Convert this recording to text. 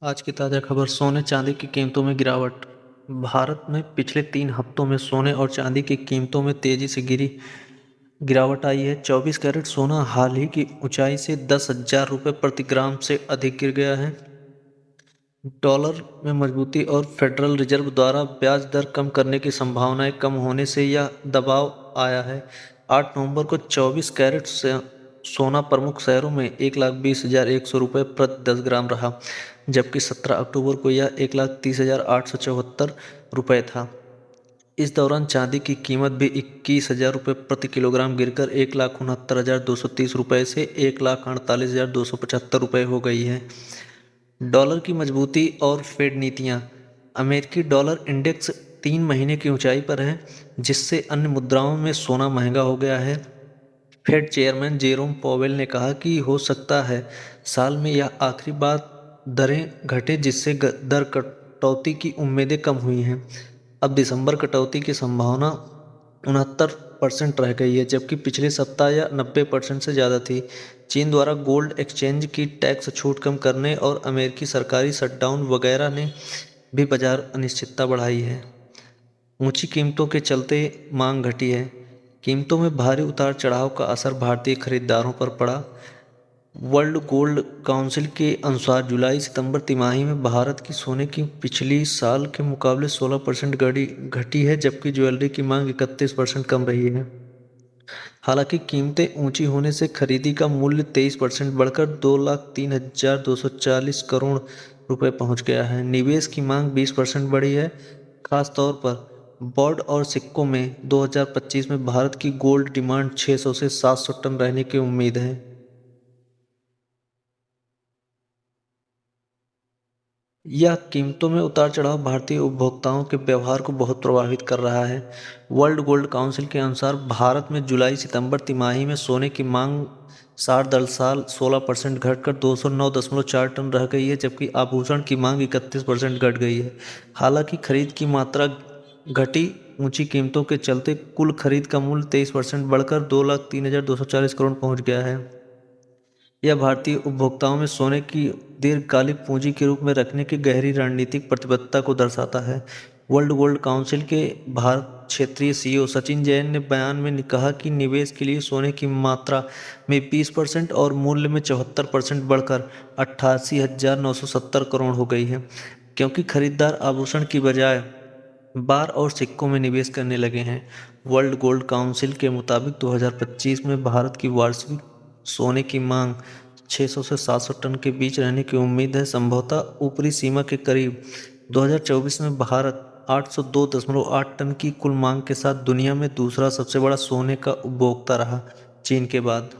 आज की ताज़ा खबर सोने चांदी की कीमतों में गिरावट। भारत में पिछले 3 हफ्तों में सोने और चांदी की कीमतों में तेजी से गिरावट आई है। 24 कैरेट सोना हाल ही की ऊंचाई से 10,000 रुपये प्रति ग्राम से अधिक गिर गया है। डॉलर में मजबूती और फेडरल रिजर्व द्वारा ब्याज दर कम करने की संभावनाएं कम होने से यह दबाव आया है। 8 नवंबर को 24 कैरेट से सोना प्रमुख शहरों में 1,20,100 रुपये प्रति 10 ग्राम रहा, जबकि 17 अक्टूबर को यह 1,30,874 रुपये था। इस दौरान चांदी की कीमत भी 21,000 रुपये प्रति किलोग्राम गिरकर 1,69,230 रुपये से 1,48,275 रुपये हो गई है। डॉलर की मजबूती और फेड नीतियां। अमेरिकी डॉलर इंडेक्स 3 महीने की ऊंचाई पर है, जिससे अन्य मुद्राओं में सोना महंगा हो गया है। फेड चेयरमैन जेरोम पॉवेल ने कहा कि हो सकता है साल में यह आखिरी बार दरें घटे, जिससे दर कटौती की उम्मीदें कम हुई हैं। अब दिसंबर कटौती की संभावना 69% रह गई है, जबकि पिछले सप्ताह यह 90% से ज़्यादा थी। चीन द्वारा गोल्ड एक्सचेंज की टैक्स छूट कम करने और अमेरिकी सरकारी शटडाउन वगैरह ने भी बाजार अनिश्चितता बढ़ाई है। ऊंची कीमतों के चलते मांग घटी है। कीमतों में भारी उतार चढ़ाव का असर भारतीय खरीदारों पर पड़ा। वर्ल्ड गोल्ड काउंसिल के अनुसार जुलाई सितंबर तिमाही में भारत की सोने की पिछली साल के मुकाबले 16% घटी है, जबकि ज्वेलरी की मांग 31% कम रही है। हालांकि कीमतें ऊंची होने से खरीदी का मूल्य 23% बढ़कर 2,03,240 करोड़ रुपए पहुंच गया है। निवेश की मांग 20% बढ़ी है। खास तौर पर बॉन्ड और सिक्कों में 2025 में भारत की गोल्ड डिमांड 600 से 700 टन रहने की उम्मीद है। यह कीमतों में उतार चढ़ाव भारतीय उपभोक्ताओं के व्यवहार को बहुत प्रभावित कर रहा है। वर्ल्ड गोल्ड काउंसिल के अनुसार भारत में जुलाई सितंबर तिमाही में सोने की मांग 16% घटकर 209.4 टन रह गई है, जबकि आभूषण की मांग 31% घट गई है। हालांकि खरीद की मात्रा घटी। ऊंची कीमतों के चलते कुल खरीद का मूल्य 23% बढ़कर 2,03,240 करोड़ पहुंच गया है। यह भारतीय उपभोक्ताओं में सोने की दीर्घकालिक पूंजी के रूप में रखने की गहरी रणनीतिक प्रतिबद्धता को दर्शाता है। वर्ल्ड गोल्ड काउंसिल के भारत क्षेत्रीय सीईओ सचिन जैन ने बयान में कहा कि निवेश के लिए सोने की मात्रा में 20% और मूल्य में 74% बढ़कर 88,970 करोड़ हो गई है, क्योंकि खरीदार आभूषण की बजाय बार और सिक्कों में निवेश करने लगे हैं। वर्ल्ड गोल्ड काउंसिल के मुताबिक 2025 में भारत की वार्षिक सोने की मांग 600 से 700 टन के बीच रहने की उम्मीद है, संभवतः ऊपरी सीमा के करीब। 2024 में भारत 802.8 टन की कुल मांग के साथ दुनिया में दूसरा सबसे बड़ा सोने का उपभोक्ता रहा, चीन के बाद।